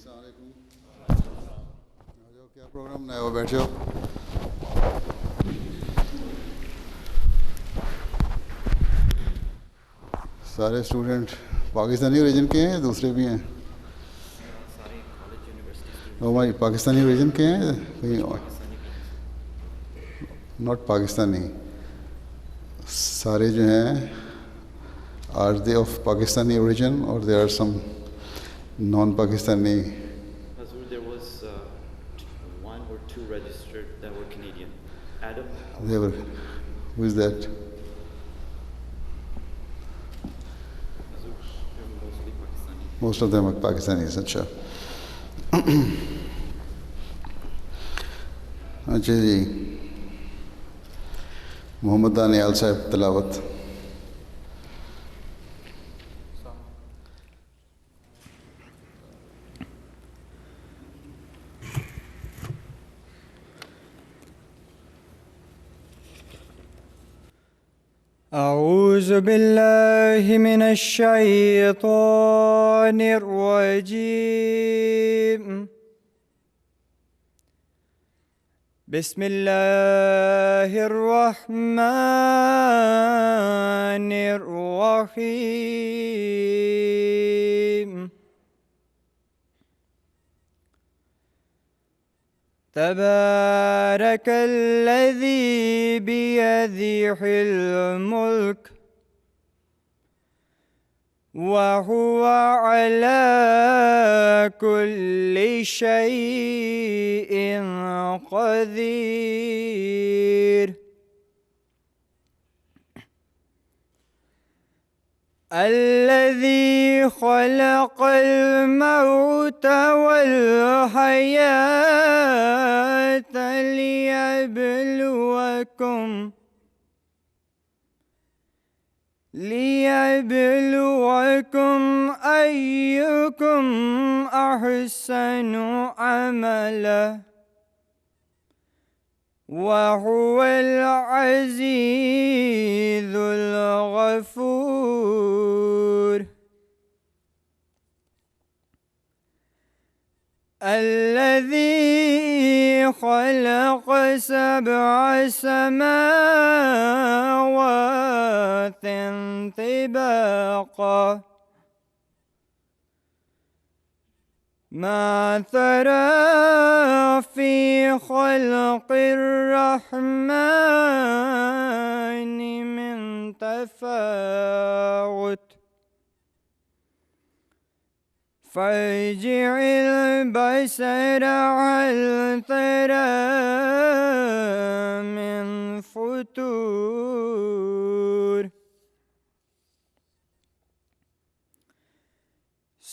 السلام علیکم. کیا پروگرام نیا ہو بیٹھے ہو؟ سارے اسٹوڈنٹ پاکستانی اوریجن کے ہیں یا دوسرے بھی ہیں؟ ہماری پاکستانی اوریجن کے ہیں کہیں اور؟ ناٹ پاکستانی، سارے جو ہیں are they of Pakistani origin اور they are some non Pakistani? Hazur, there was one or two registered that were Canadian. Adam? They were. Who is that? Hazur, they're mostly Pakistani. Most of them are Pakistanis. اچھا اچھا جی. محمد دانیال صاحب تلاوت. أعوذ بالله من الشيطان الرجيم. بسم الله الرحمن الرحيم. تبارك الذي بيده الملك وهو على كل شيء قدير. الذي خلق الموت والحياة ليبلوكم أيكم أحسن عملا وهو العزيز الغفور. الذي خلق 7 سماوات طباقا ما ترى في خلق الرحمن من تفاوت فارجع البصر هل ترى من فطور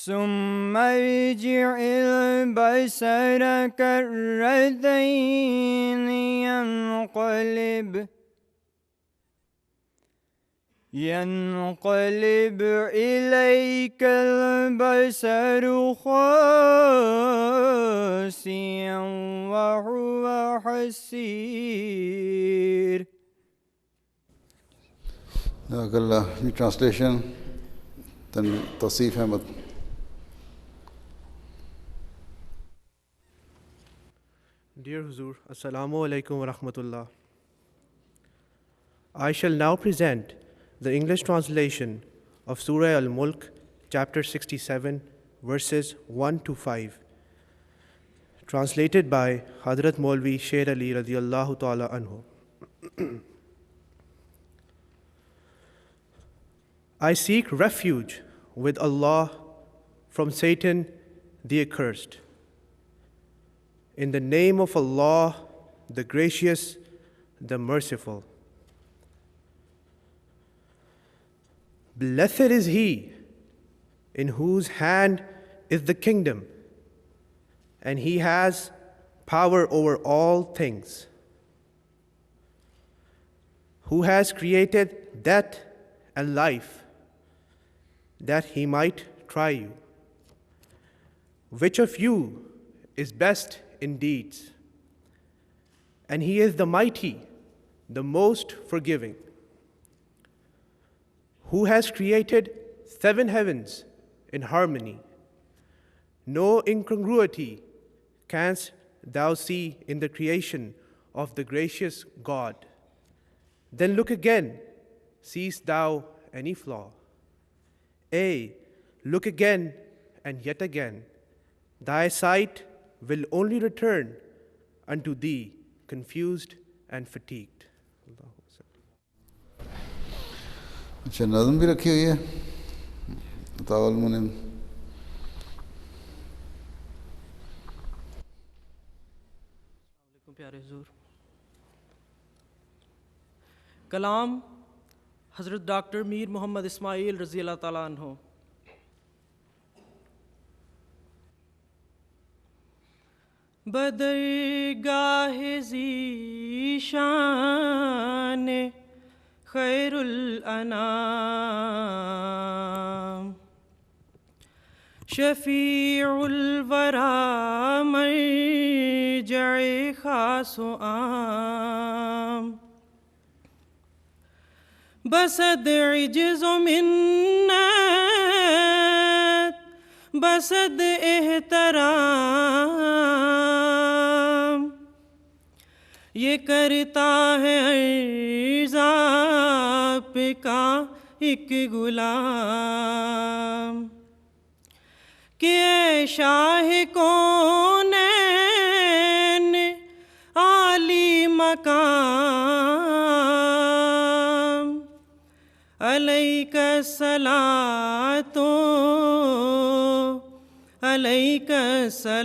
ثم ارجع البصر كرتين ينقلب إليك البصر خاسئا وهو حسير. جزاک اللہ. یہ translation Tauseef Ahmad. Dear Huzur, Assalamu alaikum wa rahmatullah. I shall now present the English translation of Surah Al-Mulk, chapter 67, verses 1 to 5, translated by Hadrat Maulvi Sher Ali radiyallahu ta'ala anhu. I seek refuge with Allah from Satan the accursed. In the name of Allah, the Gracious, the Merciful. Blessed is he in whose hand is the kingdom, and he has power over all things. Who has created death and life, that he might try you. Which of you is best in deeds? And he is the mighty, the most forgiving. Who has created 7 heavens in harmony, no incongruity canst thou see in the creation of the gracious God. Then look again, seest thou any flaw? Ay, look again and yet again. Thy sight will only return unto thee confused and fatigued. اچھا نظم بھی رکھی ہوئی ہے فتاوی المنن. پیارے حضور، کلام حضرت ڈاکٹر میر محمد اسماعیل رضی اللہ تعالیٰ عنہ. بدرگاہ ذیشان خیر الانام شفیع الورا مرجع خاص و عام بسد عجز و منت بسد احترام یہ کرتا ہے عرض آپ کا ایک غلام کہ اے شاہ کونین عالی مقام علیک الصلاۃ علیک السلام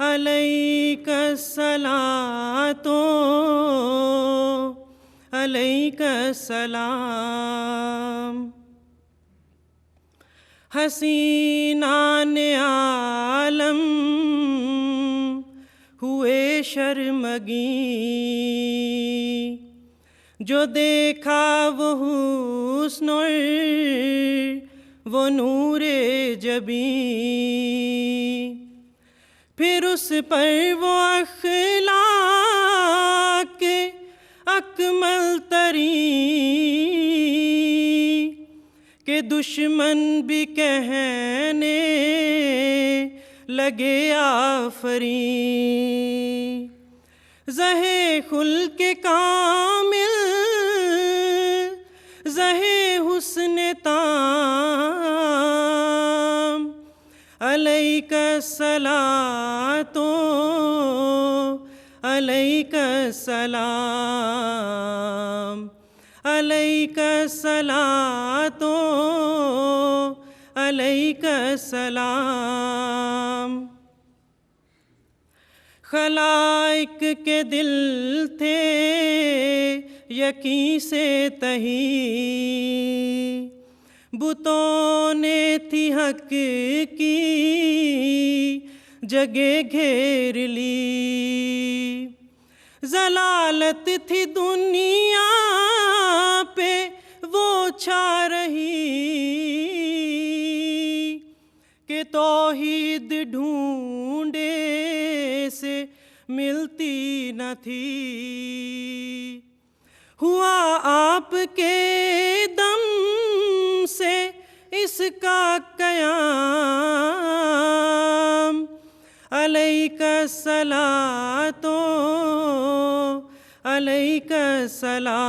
علیک الصلاۃ علیک السلام. حسینان عالم ہوئے شرمگی جو دیکھا وہ حسن وہ نور جبی پھر اس پر وہ اخلاق اکمل ترین کہ دشمن بھی کہنے لگے آفرین. زہے خلق کامل زہے حسن تام علیک الصلاۃ علیک السلام علیک الصلاۃ علیک السلام. خلائق کے دل تھے یقین سے تہی بتوں نے تھی حق کی جگہ گھیر لی ضلالت تھی دنیا پہ وہ چھا رہی کہ توحید ڈھونڈے سے ملتی نہ تھی. ہوا آپ کے دم سے اس کا قیام علیک الصلاۃ علیک السلام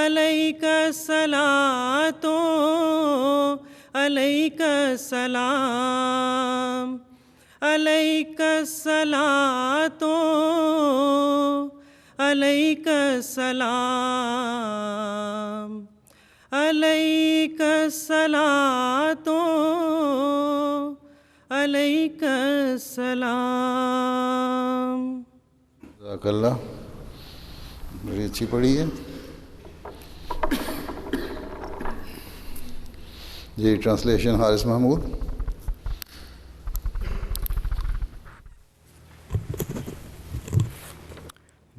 علیک الصلاۃ علیک السلام علیک الصلاۃ علیک السلام علیک الصلاۃ علیک السلام. جزاک اللہ، بڑی اچھی پڑھی ہے. جی translation Haris Mahmood.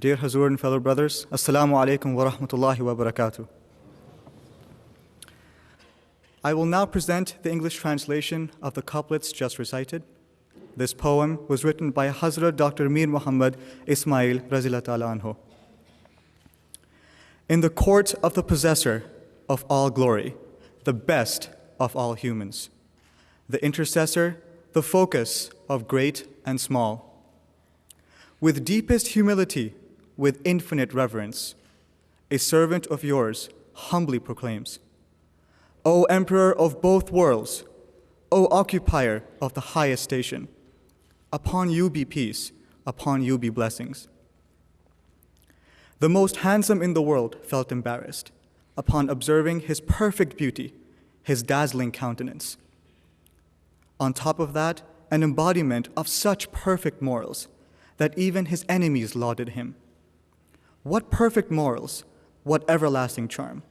Dear Hazur and fellow brothers, Assalamu alaikum wa rahmatullahi wa barakatuh. I will now present the English translation of the couplets just recited. This poem was written by Hazrat Dr. Mir Muhammad Ismail Razila Ta'ala Anhu. In the court of the possessor of all glory, the best of all humans, the intercessor, the focus of great and small. With deepest humility, with infinite reverence, a servant of yours humbly proclaims, O Emperor of both worlds, O occupier of the highest station, upon you be peace, upon you be blessings. The most handsome in the world felt embarrassed upon observing his perfect beauty, his dazzling countenance. On top of that, an embodiment of such perfect morals that even his enemies lauded him. What perfect morals, what everlasting charm.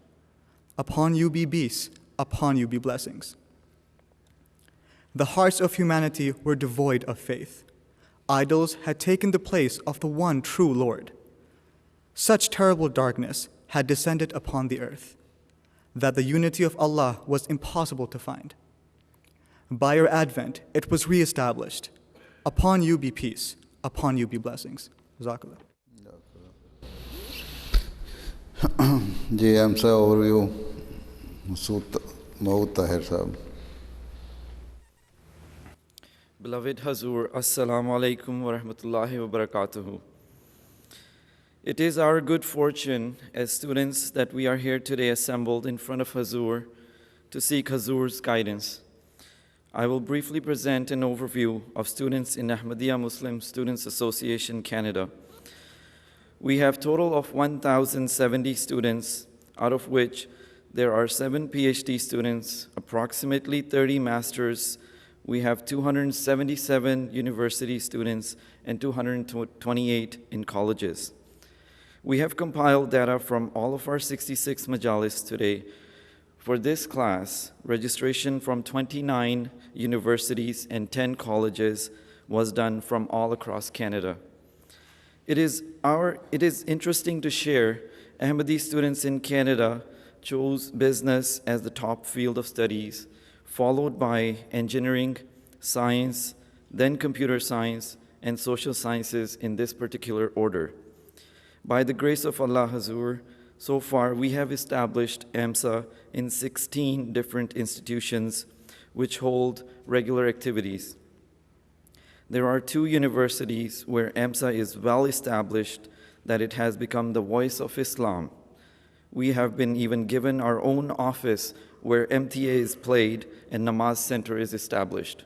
Upon you be peace, upon you be blessings. The hearts of humanity were devoid of faith. Idols had taken the place of the one true Lord. Such terrible darkness had descended upon the earth that the unity of Allah was impossible to find. By your advent, it was reestablished. Upon you be peace, upon you be blessings. Jazakallah. جی AMSA overview Mahmood Tahir sahib. Beloved Hazur, Assalamu alaikum wa rahmatullahi wa barakatuhu. It is our good fortune as students that we are here today assembled in front of Hazur to seek Hazur's guidance. I will briefly present an overview of students in Ahmadiyya Muslim Students Association, Canada. We have a total of 1,070 students, out of which there are 7 PhD students, approximately 30 masters. We have 277 university students and 228 in colleges. We have compiled data from all of our 66 majalis today. For this class, registration from 29 universities and 10 colleges was done from all across Canada. It is interesting to share Ahmadi students in Canada chose business as the top field of studies, followed by engineering, science, then computer science, and social sciences in this particular order. By the grace of Allah Hazur, so far we have established AMSA in 16 different institutions which hold regular activities. There are 2 universities where AMSA is well established that it has become the voice of Islam. We have been even given our own office where MTA is played and Namaz Center is established.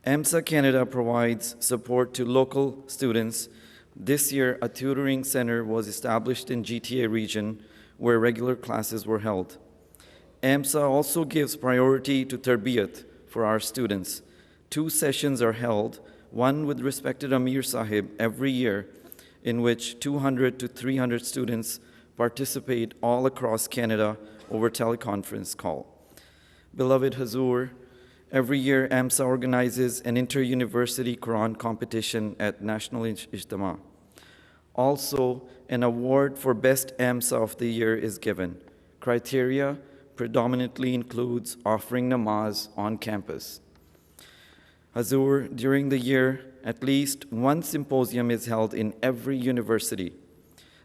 AMSA Canada provides support to local students. This year, a tutoring center was established in GTA region where regular classes were held. AMSA also gives priority to Tarbiyat for our students. 2 sessions are held, one with respected Amir Sahib every year, in which 200 to 300 students participate all across Canada over teleconference call. Beloved Hazur, every year AMSA organizes an inter-university Quran competition at National Ijtima. Also, an award for Best AMSA of the Year is given. Criteria predominantly includes offering namaz on campus. Hazur, during the year, at least 1 symposium is held in every university.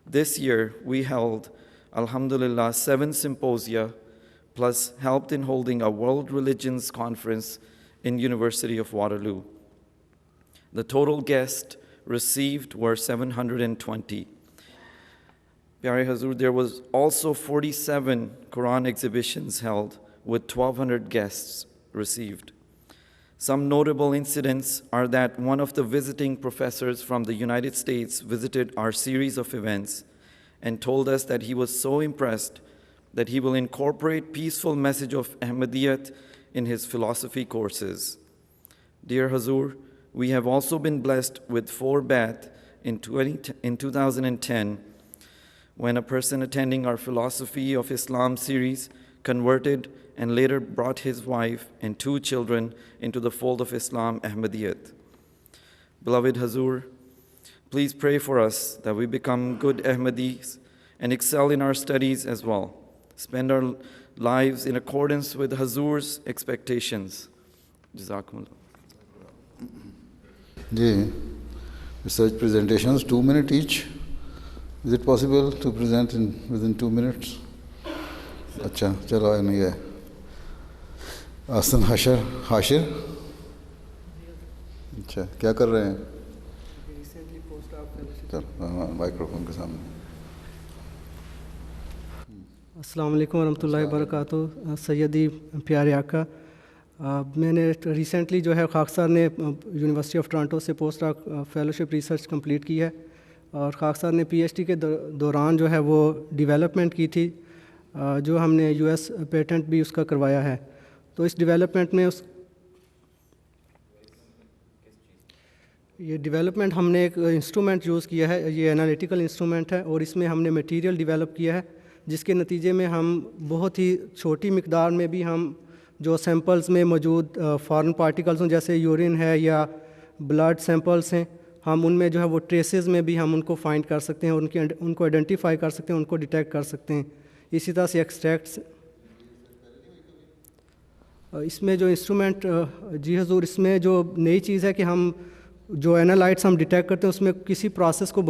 This year, we held, alhamdulillah, 7 symposia, plus helped in holding a World Religions Conference in University of Waterloo. The total guests received were 720. Pyare Hazur, there was also 47 Quran exhibitions held with 1,200 guests received. Some notable incidents are that one of the visiting professors from the United States visited our series of events and told us that he was so impressed that he will incorporate peaceful message of Ahmadiyyat in his philosophy courses. Dear Hazur, we have also been blessed with 4 Bai'at in 2010 when a person attending our Philosophy of Islam series converted and later brought his wife and 2 children into the fold of Islam Ahmadiyyat. Beloved Hazur, please pray for us that we become good Ahmadis and excel in our studies as well. Spend our lives in accordance with Hazur's expectations. Jazakumullah. G research presentations 2 minutes each. Is it possible to present within 2 minutes? اچھا چلو نہیں ہے حسن حاشر اچھا کیا کر رہے ہیں؟ چل مائکروفون کے سامنے. السلام علیکم ورحمۃ اللہ وبرکاتہ. سیدی پیارے آقا, میں نے ریسنٹلی جو ہے خاک صاحب نے یونیورسٹی آف ٹورانٹو سے پوسٹ ڈاک فیلوشپ ریسرچ کمپلیٹ کی ہے, اور خاک صاحب نے پی ایچ ڈی کے دوران جو ہے وہ ڈیولپمنٹ کی تھی, جو ہم نے یو ایس پیٹنٹ بھی اس کا کروایا ہے. تو اس ڈیولپمنٹ میں یہ ڈیولپمنٹ ہم نے ایک انسٹرومنٹ یوز کیا ہے, یہ انالیٹیکل انسٹرومنٹ ہے, اور اس میں ہم نے میٹیریل ڈیولپ کیا ہے جس کے نتیجے میں ہم بہت ہی چھوٹی مقدار میں بھی ہم جو سیمپلز میں موجود فارن پارٹیکلز ہوں جیسے یورین ہے یا بلڈ سیمپلز ہیں, ہم ان میں جو ہے وہ ٹریسز میں بھی ہم ان کو فائنڈ کر سکتے ہیں, ان کو آئیڈینٹیفائی کر سکتے ہیں, ان کو ڈیٹیکٹ کر سکتے ہیں. اسی طرح سے ایکسٹریکٹس اس میں جو انسٹرومنٹ, جی حضور, اس میں جو نئی چیز ہے کہ ہم جو اینالائٹس ہم ڈیٹیکٹ کرتے ہیں اس میں کسی پروسیس کو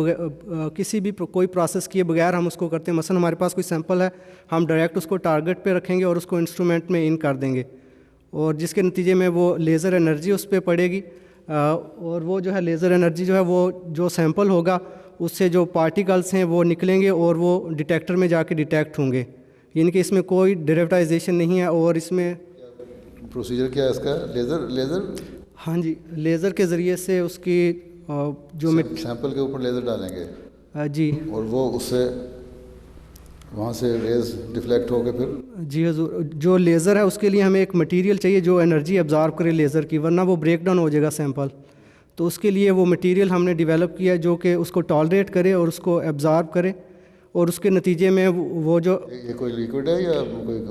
کسی بھی کوئی پروسیس کیے بغیر ہم اس کو کرتے ہیں. مثلا ہمارے پاس کوئی سیمپل ہے, ہم ڈائریکٹ اس کو ٹارگٹ پہ رکھیں گے اور اس کو انسٹرومنٹ میں ان کر دیں گے, اور جس کے نتیجے میں وہ لیزر انرجی اس پہ پڑے گی, اور وہ جو ہے لیزر انرجی جو ہے وہ جو سیمپل ہوگا اس سے جو پارٹیکلس ہیں وہ نکلیں گے اور وہ ڈیٹیکٹر میں جا کے ڈیٹیکٹ ہوں گے. یعنی کہ اس میں کوئی ڈیریویٹائزیشن نہیں ہے. اور اس میں پروسیجر کیا ہے اس کا؟ لیزر ہاں جی, لیزر کے ذریعے سے اس کی جو سیمپل کے اوپر لیزر ڈالیں گے جی, اور وہ اس سے وہاں سے ریز ڈیفلیکٹ ہو کے پھر جی حضور, جو لیزر ہے اس کے لیے ہمیں ایک مٹیریل چاہیے جو انرجی ابزارو کرے لیزر کی, ورنہ وہ بریک ڈاؤن ہو جائے گا سیمپل. تو اس کے لیے وہ مٹیریل ہم نے ڈیولپ کیا جو کہ اس کو ٹالریٹ کرے اور اس کو ایبزارب کرے, اور اس کے نتیجے میں وہ جو یہ کوئی لیکوڈ ہے یا کوئی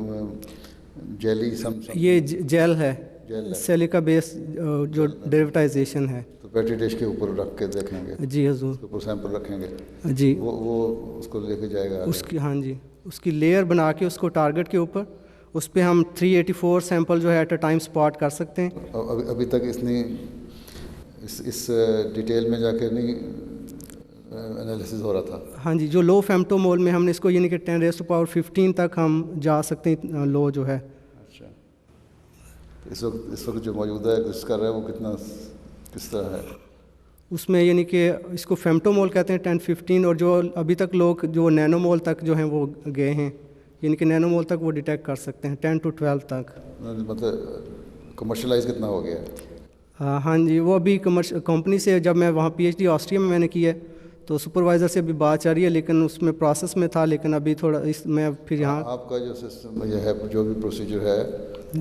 جیلی یہ جیل ہے, سیلیکا بیس جو ڈیریویٹائزیشن ہے. تو پیٹری ڈش کے اوپر رکھ کے دیکھیں گے. جی حضور, اس کے اوپر سیمپل رکھیں گے جی, وہ اس کو لے کے جائے گا اس کی, ہاں جی, اس کی لیئر بنا کے اس کو ٹارگٹ کے اوپر اس پہ ہم 384 سیمپل جو ہے ایٹ اے ٹائم اسپاٹ کر سکتے ہیں. ابھی تک اس ڈیٹیل میں جا کے نہیں انالیسز ہو رہا تھا. ہاں جی, جو لو فیمٹو مول میں ہم نے اس کو یعنی کہ 10⁻15 تک ہم جا سکتے ہیں لو جو ہے. اچھا, اس وقت جو موجودہ ہے کر رہا ہے وہ کس طرح ہے؟ اس میں یعنی کہ اس کو فیمٹو مول کہتے ہیں 10-15, اور جو ابھی تک لوگ جو نینو مول تک جو ہیں وہ گئے ہیں, یعنی کہ نینو مول تک وہ ڈیٹیکٹ کر سکتے ہیں 10 to 12 تک. مطلب کمرشلائز کتنا ہو گیا ہے؟ ہاں جی, وہ ابھی کمپنی سے جب میں وہاں پی ایچ ڈی آسٹریا میں نے کی ہے تو سپروائزر سے ابھی بات چل رہی ہے, لیکن اس میں پروسیس میں تھا, لیکن ابھی تھوڑا اس میں پھر یہاں آپ کا جو سسٹم یہ ہے جو بھی پروسیجر ہے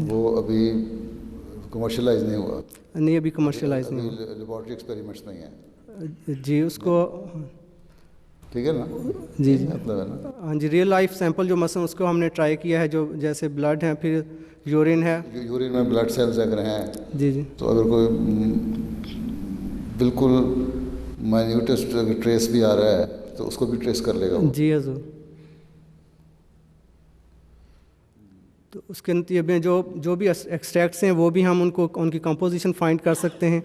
وہ ابھی کمرشلائز نہیں ہوا؟ نہیں, ابھی کمرشلائز نہیں ہوا, لیبارٹری ایکسپیریمنٹس میں ہیں. جی, اس کو ٹھیک ہے نا؟ جی مطلب ہے نا, ہاں جی, ریئل لائف سیمپل جو مثلا اس کو ہم نے ٹرائی کیا ہے, جو جیسے بلڈ ہے, پھر یورین ہے, یورین میں بلڈ سیلز اگر ہیں جی جی, تو اگر کوئی بالکل مائنیوٹسٹ اگر ٹریس بھی آ رہا ہے تو اس کو بھی ٹریس کر لے گا. جی حضور. تو اس کے نتیجے میں جو بھی ایکسٹریکٹس ہیں وہ بھی ہم ان کی کمپوزیشن فائنڈ کر سکتے ہیں.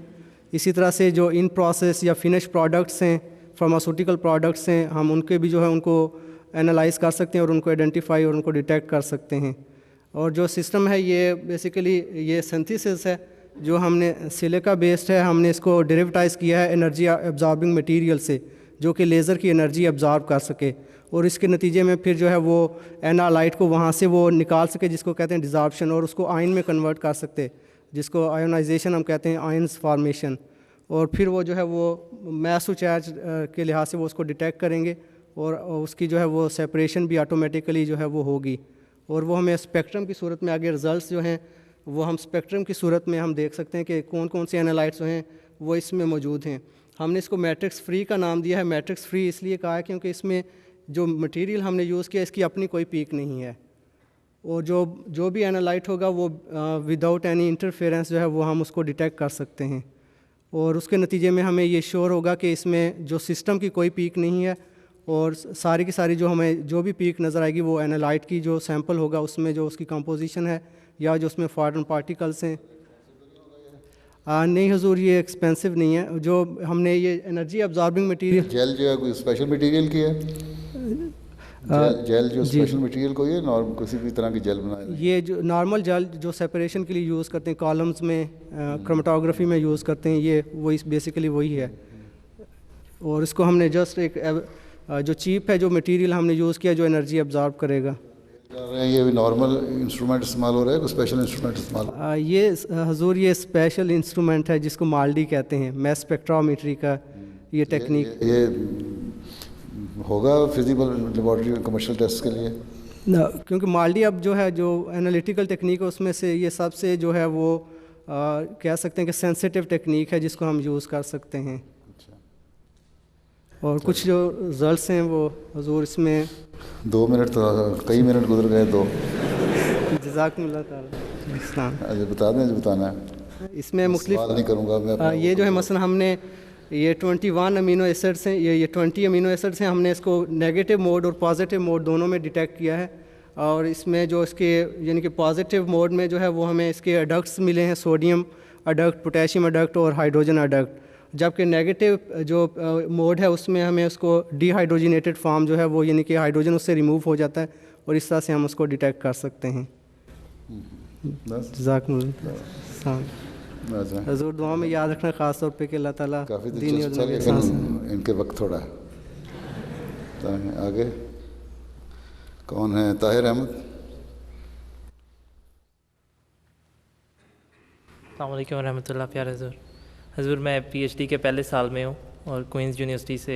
اسی طرح سے جو ان پروسیس یا فنش پروڈکٹس ہیں, فارماسوٹیکل پروڈکٹس ہیں, ہم ان کے بھی جو ہے ان کو انالائز کر سکتے ہیں اور ان کو آئیڈینٹیفائی اور ان کو ڈیٹیکٹ کر سکتے ہیں. اور جو سسٹم ہے یہ بیسیکلی یہ سنتھیسس ہے جو ہم نے سلیکا بیسڈ ہے, ہم نے اس کو ڈیریویٹائز کیا ہے انرجی ایبزاربنگ مٹیریل سے جو کہ لیزر کی انرجی ایبزارب کر سکے, اور اس کے نتیجے میں پھر جو ہے وہ اینالائٹ کو وہاں سے وہ نکال سکے جس کو کہتے ہیں ڈیزارپشن, اور اس کو آئن میں کنورٹ کر سکتے جس کو آئونائزیشن ہم کہتے ہیں, آئنز فارمیشن. اور پھر وہ جو ہے وہ میس ٹو چارج کے لحاظ سے وہ اس کو ڈیٹیکٹ کریں گے, اور اس کی جو ہے وہ سیپریشن بھی آٹومیٹیکلی جو ہے وہ ہوگی, اور وہ ہمیں اسپیکٹرم کی صورت میں آگے رزلٹس جو ہیں وہ ہم اسپیکٹرم کی صورت میں ہم دیکھ سکتے ہیں کہ کون کون سے اینالائٹس جو ہیں وہ اس میں موجود ہیں. ہم نے اس کو میٹرکس فری کا نام دیا ہے. میٹرکس فری اس لیے کہا ہے کیونکہ اس میں جو مٹیریل ہم نے یوز کیا اس کی اپنی کوئی پیک نہیں ہے, اور جو بھی اینالائٹ ہوگا وہ وداؤٹ اینی انٹرفیئرنس جو ہے وہ ہم اس کو ڈیٹیکٹ کر سکتے ہیں, اور اس کے نتیجے میں ہمیں یہ شور ہوگا کہ اس میں جو سسٹم کی کوئی پیک نہیں ہے, اور ساری کی ساری جو ہمیں جو بھی پیک نظر آئے گی وہ اینالائٹ کی جو سیمپل ہوگا اس میں جو اس کی کمپوزیشن ہے یا جو اس میں فارن پارٹیکلس ہیں. نہیں حضور, یہ ایکسپینسو نہیں ہے. جو ہم نے یہ انرجی ابزاربنگ مٹیریل جیل جو ہے کوئی اسپیشل مٹیریل کی ہے؟ جیل جو اسپیشل مٹیریل کو یہ نارمل کسی بھی طرح کی جیل بنائے؟ یہ جو نارمل جیل جو سیپریشن کے لیے یوز کرتے ہیں کالمز میں کرومٹوگرافی میں یوز کرتے ہیں یہ وہی بیسیکلی وہی ہے. اور اس کو ہم نے جسٹ ایک جو چیپ ہے جو مٹیریل ہم نے یوز کیا جو انرجی ابزارب کرے گا. یہ بھی نارمل انسٹرومنٹ استعمال ہو رہا ہے کوئی اسپیشل انسٹرومنٹ استعمال؟ یہ حضور یہ اسپیشل انسٹرومنٹ ہے جس کو مالڈی کہتے ہیں, میس اسپیکٹرومیٹری کا یہ ٹیکنیک. یہ ہوگا فزیبل لیبارٹری کمرشل ٹیسٹ کے لیے؟ کیونکہ مالڈی اب جو ہے جو انالیٹیکل ٹیکنیک ہے اس میں سے یہ سب سے جو ہے وہ کہہ سکتے ہیں کہ سینسیٹیو ٹیکنیک ہے جس کو ہم یوز کر سکتے ہیں. اور کچھ جو رزلٹس ہیں وہ حضور اس میں 2 منٹ تو کئی منٹ گزر گئے 2. جزاکم اللہ تعالیٰ السلام. بتا دیں جو بتانا ہے. اس میں مختلف سوال نہیں کروں گا میں. یہ جو ہے مثلا ہم نے یہ 21 امینو ایسڈس ہیں, یہ 20 امینو ایسڈس ہیں. ہم نے اس کو نیگیٹو موڈ اور پازیٹیو موڈ دونوں میں ڈیٹیکٹ کیا ہے. اور اس میں جو اس کے یعنی کہ پازیٹیو موڈ میں جو ہے وہ ہمیں اس کے اڈکٹس ملے ہیں, سوڈیم اڈکٹ, پوٹیشیم اڈکٹ اور ہائیڈروجن اڈکٹ. جبکہ نیگیٹو جو موڈ ہے اس میں ہمیں اس کو ڈی ہائیڈروجینیٹڈ فارم جو ہے وہ یعنی کہ ہائیڈروجن اس سے ریموو ہو جاتا ہے اور اس طرح سے ہم اس کو ڈیٹیکٹ کر سکتے ہیں. جزاکم اللہ. حضور دعا میں یاد رکھنا خاص طور پہ کہ اللہ تعالیٰ دینی اور دنیاوی احساس ان کے وقت تھوڑا ہے. آگے کون ہے؟ طاہر احمد. السلام علیکم ورحمۃ اللہ. پیارے حضور میں پی ایچ ڈی کے پہلے سال میں ہوں اور کوئنز یونیورسٹی سے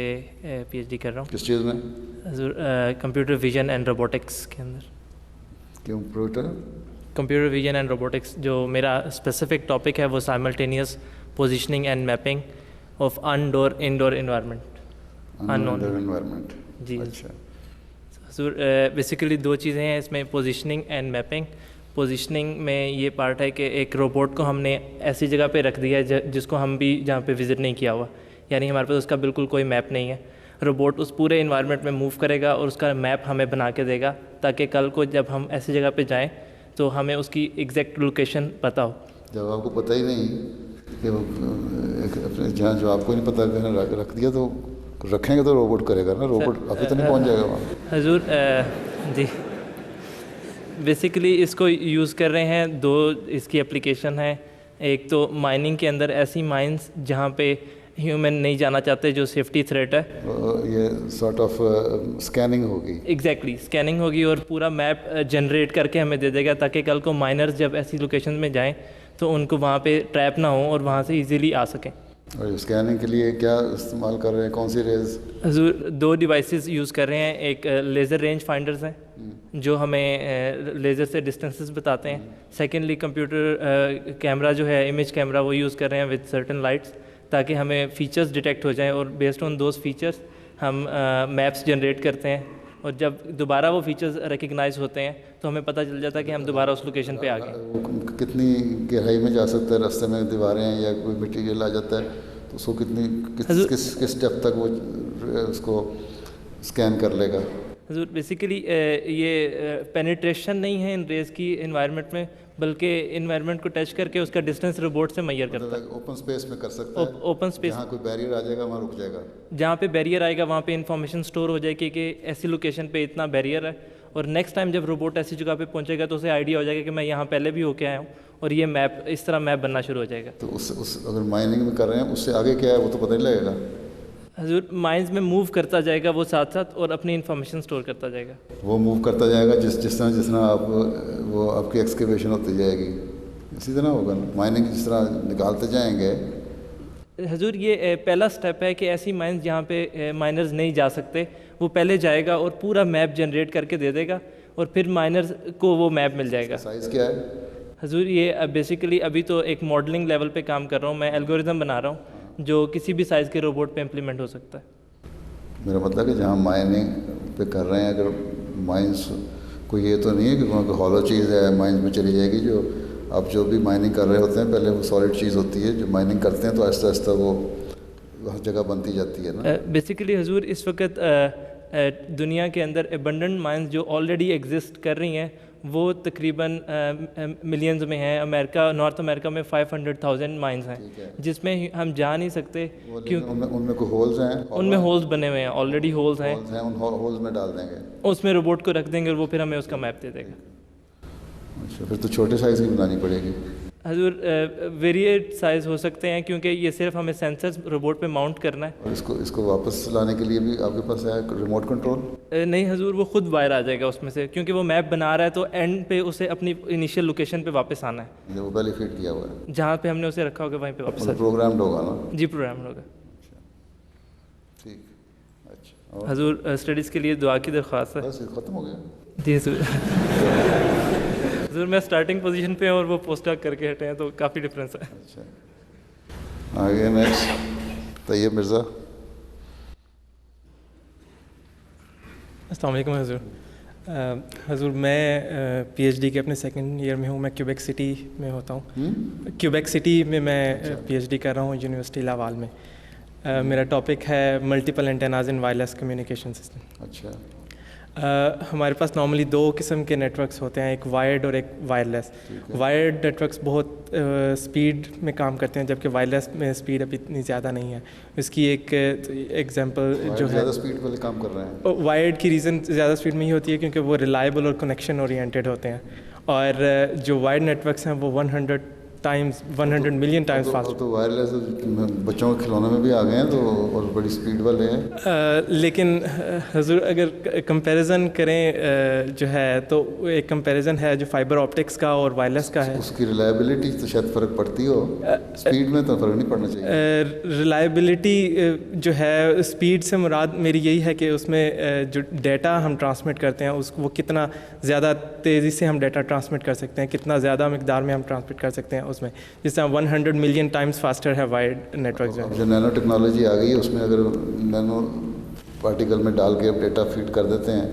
پی ایچ ڈی کر رہا ہوں. کس چیز میں؟ حضور کمپیوٹر ویژن اینڈ روبوٹکس کے اندر. کمپیوٹر ویژن اینڈ روبوٹکس جو میرا اسپیسیفک ٹاپک ہے وہ simultaneous positioning and mapping of indoor indoor environment. Environment. جی حضور بیسیکلی 2 چیزیں ہیں اس میں, پوزیشننگ اینڈ میپنگ. پوزیشننگ میں یہ پارٹ ہے کہ ایک روبوٹ کو ہم نے ایسی جگہ پہ رکھ دیا ہے جس کو ہم بھی جہاں پہ وزٹ نہیں کیا ہوا, یعنی ہمارے پاس اس کا بالکل کوئی میپ نہیں ہے. روبوٹ اس پورے انوائرمنٹ میں موو کرے گا اور اس کا میپ ہمیں بنا کے دے گا تاکہ کل کو جب ہم ایسی جگہ پہ جائیں تو ہمیں اس کی ایگزیکٹ لوکیشن پتہ ہو. جب آپ کو پتہ ہی نہیں کہ جہاں جو آپ کو نہیں پتہ رکھ دیا تو رکھیں گے تو روبوٹ کرے گا نا, روبوٹ ابھی تو نہیں پہنچ جائے گا وہاں. حضور جی بیسیکلی اس کو یوز کر رہے ہیں 2 اس کی اپلیکیشن ہے. ایک تو مائننگ کے اندر ایسی مائنس جہاں پہ ہیومن نہیں جانا چاہتے جو سیفٹی تھریٹ ہے, یہ سارٹ آف اسکیننگ ہوگی. ایگزیکٹلی اسکیننگ ہوگی اور پورا میپ جنریٹ کر کے ہمیں دے دے گا تاکہ کل کو مائنرز جب ایسی لوکیشن میں جائیں تو ان کو وہاں پہ ٹریپ نہ ہوں اور وہاں سے ایزیلی آ سکیں. اور اسکیننگ کے لیے کیا استعمال کر رہے ہیں, کون سی ریز؟ حضور 2 ڈیوائسز یوز کر رہے ہیں. ایک لیزر رینج فائنڈرز ہیں جو ہمیں لیزر سے ڈسٹینسز بتاتے ہیں. سیکنڈلی کمپیوٹر کیمرہ جو ہے امیج کیمرہ وہ یوز کر رہے ہیں وتھ سرٹن لائٹس تاکہ ہمیں فیچرز ڈیٹیکٹ ہو جائیں اور بیسڈ آن دوز فیچرز ہم میپس جنریٹ کرتے ہیں اور جب دوبارہ وہ فیچرز ریکگنائز ہوتے ہیں تو ہمیں پتہ چل جاتا ہے کہ ہم دوبارہ اس لوکیشن پہ آ گئے. کتنی گہرائی میں جا سکتا ہے؟ راستے میں دیواریں ہیں یا کوئی مٹیریل آ جاتا ہے تو اس کو کتنی کس ڈیپتھ تک وہ اس کو اسکین کر لے گا؟ حضور بیسیکلی یہ پینیٹریشن نہیں ہے ان ریز کی انوائرمنٹ میں بلکہ انوائرمنٹ کو ٹچ کر کے اس کا ڈسٹینس روبوٹ سے میئر کرتا ہے. اوپن اسپیس میں کر سکتا ہے. اوپن اسپیس جہاں کوئی بیریئر آ جائے گا وہاں رک جائے گا. جہاں پہ بیریئر آئے گا وہاں پہ انفارمیشن سٹور ہو جائے گی کہ ایسی لوکیشن پہ اتنا بیریئر ہے اور نیکسٹ ٹائم جب روبوٹ ایسی جگہ پہ پہنچے گا تو اسے آئیڈیا ہو جائے گا کہ میں یہاں پہلے بھی ہو کے آیا ہوں اور یہ میپ اس طرح میپ بننا شروع ہو جائے گا. تو اس اگر مائننگ میں کر رہے ہیں اس سے آگے کیا ہے وہ تو پتہ نہیں لگے گا. حضور مائنز میں موو کرتا جائے گا وہ ساتھ ساتھ اور اپنی انفارمیشن سٹور کرتا جائے گا. وہ موو کرتا جائے گا جس طرح آپ وہ آپ کی ایکسکیویشن ہوتی جائے گی اسی طرح ہوگا نا. مائننگ جس طرح نکالتے جائیں گے. حضور یہ پہلا سٹیپ ہے کہ ایسی مائنز جہاں پہ مائنرز نہیں جا سکتے وہ پہلے جائے گا اور پورا میپ جنریٹ کر کے دے دے گا اور پھر مائنرز کو وہ میپ مل جائے گا. سائز کیا ہے؟ حضور یہ بیسیکلی ابھی تو ایک ماڈلنگ لیول پہ کام کر رہا ہوں میں, الگوریزم بنا رہا ہوں جو کسی بھی سائز کے روبوٹ پہ امپلیمنٹ ہو سکتا ہے. میرا مطلب کہ جہاں مائننگ پہ کر رہے ہیں اگر مائنس کوئی یہ تو نہیں ہے کہ وہاں کوئی ہالو چیز ہے مائنس میں چلی جائے گی. جو آپ جو بھی مائننگ کر رہے ہوتے ہیں پہلے وہ سالڈ چیز ہوتی ہے, جو مائننگ کرتے ہیں تو آہستہ آہستہ وہ ہر جگہ بنتی جاتی ہے نا. بیسیکلی حضور اس وقت دنیا کے اندر ایبنڈنٹ مائنز جو آلریڈی ایگزسٹ کر رہی ہیں وہ تقریباً ملینز میں ہیں. امریکہ نارتھ امریکہ میں 500,000 مائنز ہیں جس میں ہم جا نہیں سکتے کیونکہ ان میں کوئی ہولز ہیں, ان میں ہولز بنے ہوئے ہیں, آلریڈی ہولز ہیں, ان ہولز میں ڈال دیں گے, اس میں روبوٹ کو رکھ دیں گے اور وہ پھر ہمیں اس کا میپ دے دے گا. اچھا, پھر تو چھوٹے سائز کی بنانی پڑے گی. حضور ویریٹ سائز ہو سکتے ہیں کیونکہ یہ صرف ہمیں سینسرز روبوٹ پہ ماؤنٹ کرنا ہے. اور اس کو واپس لانے کے لیے بھی آپ کے پاس ہے ریموٹ کنٹرول؟ نہیں حضور, وہ خود باہر آ جائے گا اس میں سے, کیونکہ وہ میپ بنا رہا ہے تو اینڈ پہ اسے اپنی انیشیل لوکیشن پہ واپس آنا ہے. وہ پہلے فٹ کیا ہوا ہے جہاں پہ ہم نے اسے رکھا ہوگا وہیں پہ واپس پروگرامڈ ہوگا نا؟ جی پروگرام ہوگا. ٹھیک, اچھا. حضور اسٹڈیز کے لیے دعا کی درخواست ہے. بس ختم ہو گیا؟ جی حضور. حضور میں اسٹارٹنگ پوزیشن پہ اور وہ پوسٹ ڈاک کر کے ہٹے ہیں تو کافی ڈفرینس ہے. اچھا, آگے نیکسٹ طیب مرزا. السلام علیکم حضور. حضور میں پی ایچ ڈی کے اپنے سیکنڈ ایئر میں ہوں. میں کیوبیک سٹی میں ہوتا ہوں. کیوبیک سٹی میں میں پی ایچ ڈی کر رہا ہوں یونیورسٹی لاوال میں. میرا ٹاپک ہے ملٹیپل اینٹیناز ان وائرلیس کمیونیکیشن سسٹم. اچھا. ہمارے پاس نارملی 2 قسم کے نیٹ ورکس ہوتے ہیں, ایک وائرڈ اور ایک وائرلیس. وائرڈ نیٹ ورکس بہت اسپیڈ میں کام کرتے ہیں جبکہ وائرلیس میں اسپیڈ ابھی اتنی زیادہ نہیں ہے. اس کی ایک ایگزامپل جو ہے زیادہ اسپیڈ والے کام کر رہے ہیں. وائرڈ کی ریزن زیادہ اسپیڈ میں ہی ہوتی ہے کیونکہ وہ ریلائبل اور کنیکشن اورینٹیڈ ہوتے ہیں, اور جو وائرڈ نیٹ ورکس ہیں وہ 100 ملین ٹائمز فاسٹ. تو وائرلیس بچوں کے کھلونے میں بھی آ گئے ہیں تو اور بڑی اسپیڈ والے ہیں. لیکن حضور اگر کمپیریزن کریں جو ہے تو ایک کمپیریزن ہے جو فائبر آپٹکس کا اور وائرلیس کا ہے. اس کی ریلائبلٹی تو شاید فرق پڑتی ہو, اسپیڈ میں تو فرق نہیں پڑنا چاہیے. ریلائبلٹی جو ہے اسپیڈ سے مراد میری یہی ہے کہ اس میں جو ڈیٹا ہم ٹرانسمٹ کرتے ہیں وہ کتنا زیادہ تیزی سے ہم ڈیٹا ٹرانسمٹ کر سکتے ہیں, کتنا زیادہ مقدار میں ہم ٹرانسمٹ کر سکتے ہیں اس میں. جس طرح 100 ملین ٹائمز فاسٹر ہے وائرڈ نیٹ ورک. جو نینو ٹیکنالوجی آ گئی ہے اس میں اگر نینو پارٹیکل میں ڈال کے ڈیٹا فیڈ کر دیتے ہیں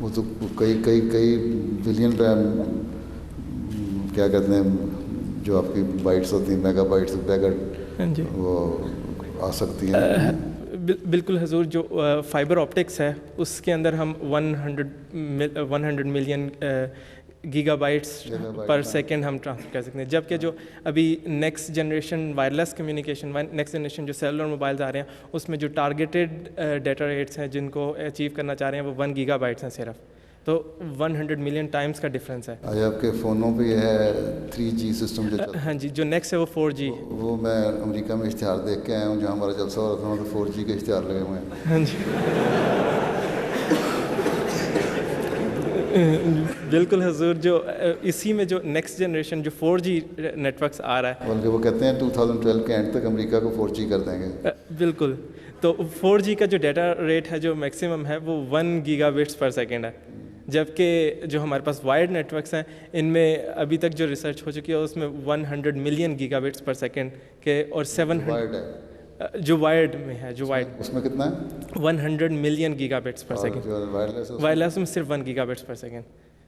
وہ تو کئی بلین پہ کیا کہتے ہیں جو آپ کی بائٹس ہوتی ہیں, میگا بائٹس پیکٹ وہ آ سکتی ہیں. بالکل حضور. جو فائبر آپٹکس ہے اس کے اندر ہم 100 million giga bytes per second ہم ٹرانسفر کر سکتے ہیں, جبکہ جو ابھی next generation wireless communication next generation جو سیلولر موبائلز آ رہے ہیں اس میں جو ٹارگیٹڈ ڈیٹا ریٹس ہیں جن کو اچیو کرنا چاہ رہے ہیں وہ 1 گیگا بائٹس ہیں صرف. تو 100 ملین ٹائمز کا ڈفرینس ہے. آج آپ کے فونوں پہ یہ ہے 3G سسٹم جو چلتا ہے؟ ہاں جی, جو نیکسٹ ہے وہ 4G. وہ میں امریکہ میں اشتہار دیکھ کے آیا ہوں, جہاں ہمارا جلسہ ہو رہا تھا وہاں پہ 4G کے اشتہار لگے ہوئے ہیں. ہاں جی بالکل حضور. جو اسی میں جو نیکسٹ جنریشن جو 4G نیٹ ورکس آ رہا ہے بلکہ وہ کہتے ہیں 2012 کے اینڈ تک امریکہ کو 4G کر دیں گے. بالکل. تو 4G کا جو ڈیٹا ریٹ ہے جو میکسیمم ہے وہ 1 گیگا بٹس پر سیکنڈ ہے, جبکہ جو ہمارے پاس وائرڈ نیٹ ورکس ہیں ان میں ابھی تک جو ریسرچ ہو چکی ہے اس میں 100 million giga bits per second کے, اور 700 جو وائرڈ میں ہے جو وائرڈ اس میں کتنا ہے 100 million giga bits per second. Wireless میں صرف 1 گیگا بٹس پر سیکنڈ.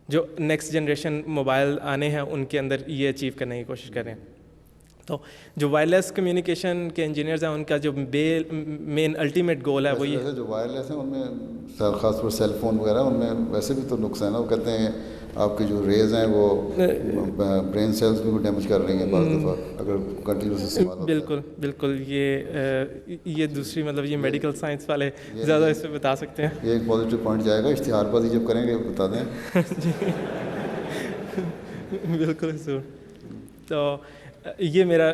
جو نیکسٹ جنریشن موبائل آنے ہیں ان کے اندر یہ اچیو کرنے کی کوشش کر رہے ہیں. تو جو وائرلیس کمیونیکیشن کے انجینئرز ہیں ان کا جو مین الٹیمیٹ گول ہے وہ یہ جو وائرلیس ہیں ان میں خاص طور سیل فون وغیرہ ان میں ویسے بھی تو نقص ہے نا. وہ کہتے ہیں آپ کی جو ریز ہیں وہ برین سیلز بھی ڈیمیج کر رہی ہیں بعض دفعہ اگر کنٹینیوس استعمال ہوتا ہے. بالکل بالکل. یہ دوسری مطلب یہ میڈیکل سائنس والے زیادہ اس پہ بتا سکتے ہیں. یہ ایک پازیٹیو پوائنٹ جائے گا, اشتہار بازی جب کریں گے بتا دیں. بالکل حضور. تو یہ میرا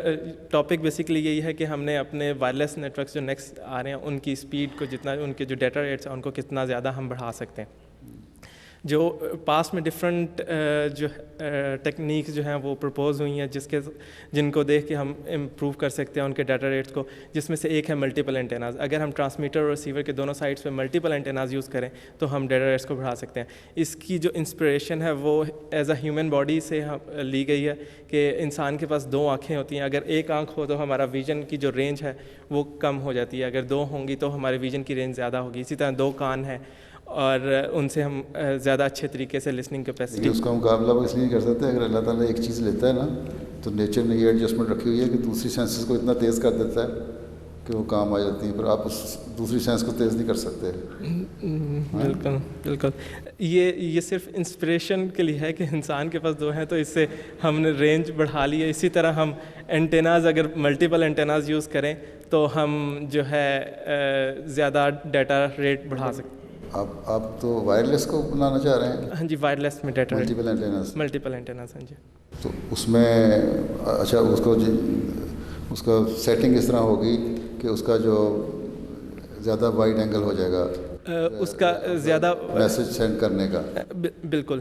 ٹاپک بیسیکلی یہی ہے کہ ہم نے اپنے وائرلیس نیٹ ورکس جو نیکسٹ آ رہے ہیں ان کی اسپیڈ کو جتنا, ان کے جو ڈیٹا ریٹس ہیں ان کو کتنا زیادہ ہم بڑھا سکتے ہیں. جو پاس میں ڈفرینٹ جو ٹیکنیکس جو ہیں وہ پرپوز ہوئی ہیں جن کو دیکھ کے ہم امپروو کر سکتے ہیں ان کے ڈیٹا ریٹس کو, جس میں سے ایک ہے ملٹیپل اینٹیناز. اگر ہم ٹرانسمیٹر اور ریسیور کے دونوں سائڈس پہ ملٹیپل اینٹیناز یوز کریں تو ہم ڈیٹا ریٹس کو بڑھا سکتے ہیں. اس کی جو انسپریشن ہے وہ ایز اے ہیومن باڈی سے لی گئی ہے کہ انسان کے پاس 2 آنکھیں ہوتی ہیں. اگر ایک آنکھ ہو تو ہمارا ویژن کی جو رینج ہے وہ کم ہو جاتی ہے, اگر 2 ہوں گی تو ہمارے ویژن کی رینج زیادہ ہوگی. اسی طرح 2 کان ہیں اور ان سے ہم زیادہ اچھے طریقے سے لسننگ کیپیسٹی. اس کا مقابلہ وہ اس لیے کر سکتے ہیں اگر اللہ تعالیٰ ایک چیز لیتا ہے نا تو نیچر نے یہ ایڈجسٹمنٹ رکھی ہوئی ہے کہ دوسری سینسز کو اتنا تیز کر دیتا ہے کہ وہ کام آ جاتی ہیں، پھر آپ اس دوسری سائنس کو تیز نہیں کر سکتے. بالکل بالکل. یہ صرف انسپریشن کے لیے ہے کہ انسان کے پاس 2 ہیں تو اس سے ہم نے رینج بڑھا لی ہے. اسی طرح ہم اینٹیناز اگر ملٹیپل اینٹیناز یوز کریں تو ہم جو ہے زیادہ ڈیٹا ریٹ بڑھا سکتے ہیں. آپ تو وائرلیس کو بنانا چاہ رہے ہیں؟ ہاں جی، وائرلیس میں data multiple antennas. Multiple antennas. ہاں جی. تو اس میں اچھا اس کا سیٹنگ اس طرح ہوگی کہ اس کا جو زیادہ وائڈ اینگل ہو جائے گا اس کا زیادہ میسج سینڈ کرنے کا. بالکل.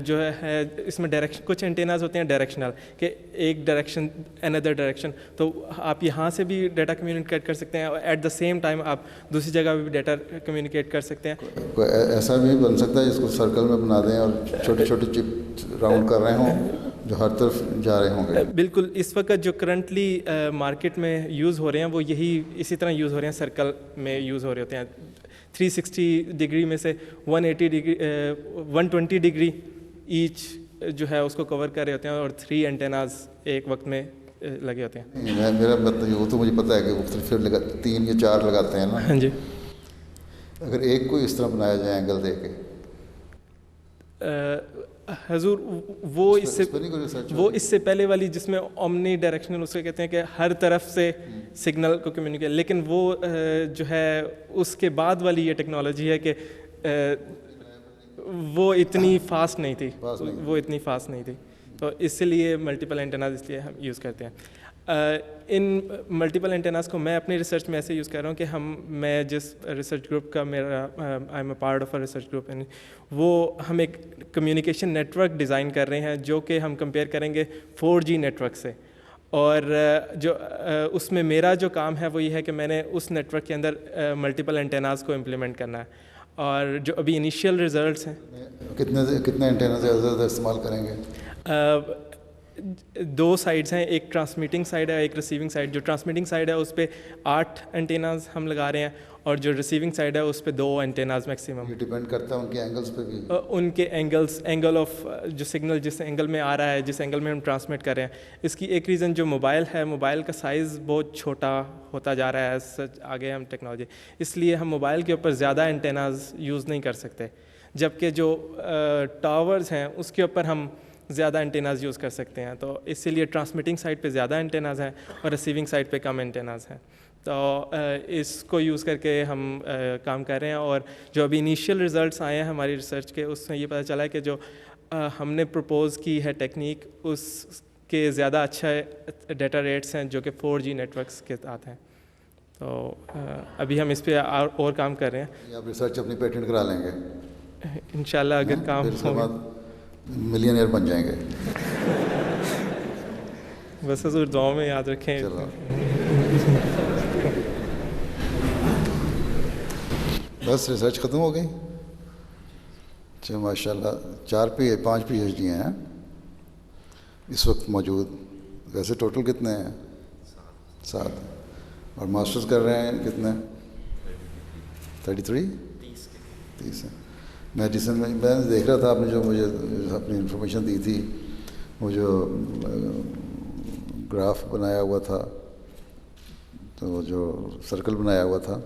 جو ہے اس میں ڈائریکشن، کچھ اینٹیناز ہوتے ہیں ڈائریکشنل کہ ایک ڈائریکشن اندر ڈائریکشن، تو آپ یہاں سے بھی ڈیٹا کمیونیکیٹ کر سکتے ہیں اور ایٹ دا سیم ٹائم آپ دوسری جگہ بھی ڈیٹا کمیونیکیٹ کر سکتے ہیں. ایسا بھی بن سکتا ہے جس کو سرکل میں بنا دیں اور چھوٹے چھوٹے چپ راؤنڈ کر رہے ہوں جو ہر طرف جا رہے ہوں گے. بالکل. اس وقت جو کرنٹلی مارکیٹ میں یوز ہو رہے ہیں وہ یہی اسی طرح یوز ہو رہے ہیں، سرکل میں یوز ہو رہے ہوتے ہیں. 360 ڈگری میں سے 120 ڈگری ایچ جو ہے اس کو کور کر رہے ہوتے ہیں اور 3 اینٹیناز ایک وقت میں لگے ہوتے ہیں. میرا مطلب وہ تو مجھے پتہ ہے کہ مختلف 3 یا 4 لگاتے ہیں نا. ہاں جی. اگر ایک کو اس طرح بنایا جائے اینگل دے کے حضور وہ اس سے پہلے والی جس میں اومنی ڈائریکشنل اسے کہتے ہیں کہ ہر طرف سے سگنل کو کمیونیکیٹ، لیکن وہ جو ہے اس کے بعد والی یہ ٹیکنالوجی ہے کہ وہ اتنی فاسٹ نہیں تھی. تو اس لیے ملٹیپل اینٹیناز اس لیے ہم یوز کرتے ہیں. ان ملٹیپل اینٹیناز کو میں اپنی ریسرچ میں ایسے یوز کر رہا ہوں کہ میں جس ریسرچ گروپ کا میرا I am a part of a research group, وہ ہم ایک کمیونیکیشن نیٹ ورک ڈیزائن کر رہے ہیں جو کہ ہم کمپیئر کریں گے 4G نیٹ ورک سے. اور جو اس میں میرا جو کام ہے وہ یہ ہے کہ میں نے اس نیٹ ورک کے اندر ملٹیپل اینٹیناز کو امپلیمنٹ کرنا ہے. اور جو ابھی انیشیل ریزلٹس ہیں، کتنے اینٹیناز زیادہ استعمال کریں گے؟ 2 سائڈس ہیں، ایک ٹرانسمیٹنگ سائڈ ہے ایک ریسیونگ سائڈ. جو ٹرانسمیٹنگ سائڈ ہے اس پہ 8 اینٹیناز ہم لگا رہے ہیں اور جو ریسیونگ سائڈ ہے اس پہ 2 اینٹیناز میکسیمم. یہ ڈیپینڈ کرتا ہے ان کے اینگلز پہ بھی. ان کے اینگل آف جو سگنل جس اینگل میں آ رہا ہے، جس اینگل میں ہم ٹرانسمٹ کر رہے ہیں. اس کی ایک ریزن جو موبائل ہے، موبائل کا سائز بہت چھوٹا ہوتا جا رہا ہے سچ آگے ہم ٹیکنالوجی، اس لیے ہم موبائل کے اوپر زیادہ اینٹیناز یوز نہیں کر سکتے. جبکہ جو ٹاورز ہیں اس کے اوپر ہم زیادہ اینٹیناز یوز کر سکتے ہیں. تو اسی لیے ٹرانسمیٹنگ سائڈ پہ زیادہ اینٹیناز ہیں اور ریسیونگ سائڈ پہ کم اینٹیناز ہیں. تو اس کو یوز کر کے ہم کام کر رہے ہیں. اور جو ابھی انیشیل ریزلٹس آئے ہیں ہماری ریسرچ کے، اس میں یہ پتہ چلا ہے کہ جو ہم نے پروپوز کی ہے ٹیکنیک، اس کے زیادہ اچھا ڈیٹا ریٹس ہیں جو کہ 4G نیٹ ورکس کے ساتھ ہیں. تو ابھی ہم اس پہ اور کام کر رہے ہیں. آپ ریسرچ اپنی پیٹنٹ کرا لیں گے انشاءاللہ اگر کام ہو، ملینئر بن جائیں گے. بس حضور دعاؤں میں یاد رکھیں. بس ریسرچ ختم ہو گئی. اچھا ماشاء اللہ 5 PhD ہیں اس وقت موجود. ویسے ٹوٹل کتنے ہیں؟ 7. اور ماسٹرز کر رہے ہیں کتنے؟ 33 30 ہیں. میڈیسن میں دیکھ رہا تھا، آپ نے جو مجھے اپنی انفارمیشن دی تھی، وہ جو گراف بنایا ہوا تھا، تو جو سرکل بنایا ہوا تھا،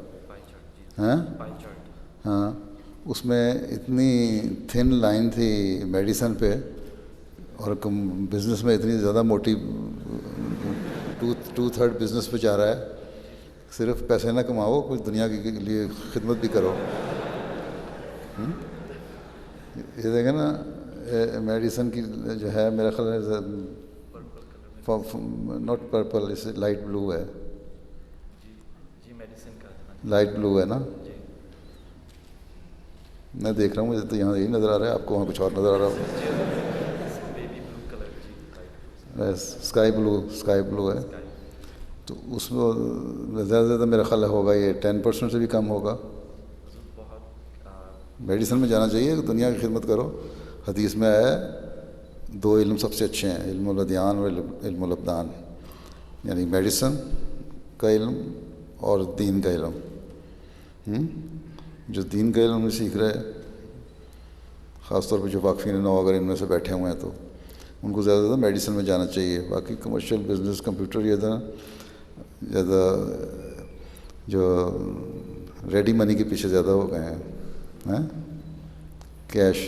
ہاں اس میں اتنی تھن لائن تھی میڈیسن پہ، اور بزنس میں اتنی زیادہ موٹی 2/3 بزنس پہ جا رہا ہے. صرف پیسے نہ کماؤ، کچھ دنیا کے لیے خدمت بھی کرو. یہ دیکھیں نا میڈیسن کی جو ہے، میرا خیال ہے ناٹ پرپل، اس لائٹ بلو ہے. لائٹ بلو ہے نا. میں دیکھ رہا ہوں، مجھے تو یہاں یہی نظر آ رہا ہے، آپ کو وہاں کچھ اور نظر آ رہا ہوگا. اسکائی بلو ہے. تو اس میں زیادہ سے زیادہ میرا خیال ہوگا یہ 10% سے بھی کم ہوگا. میڈیسن میں جانا چاہیے، دنیا کی خدمت کرو. حدیث میں آیا ہے 2 علم سب سے اچھے ہیں، علم الادیان اور علم الابدان، یعنی میڈیسن کا علم اور دین کا علم. جو دین کا علم سیکھ رہے، خاص طور پہ جو واقفین نو اگر ان میں سے بیٹھے ہوئے ہیں، تو ان کو زیادہ سے زیادہ میڈیسن میں جانا چاہیے. باقی کمرشل بزنس، کمپیوٹر، یہ زیادہ جو ریڈی منی کے پیچھے زیادہ ہو گئے ہیں, کیش.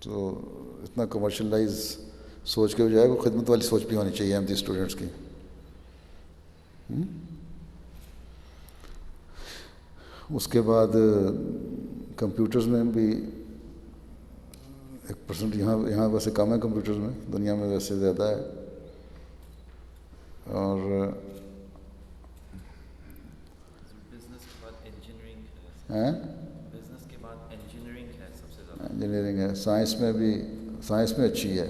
تو اتنا کمرشلائز سوچ کے ہو جائے گا, خدمت والی سوچ بھی ہونی چاہیے احمدی اسٹوڈنٹس کی. اس کے بعد کمپیوٹرز میں بھی 1% یہاں ویسے کم ہے کمپیوٹرز میں, دنیا میں ویسے زیادہ ہے. اور انجینئرنگ ہے, سائنس میں بھی, سائنس میں اچھی ہے.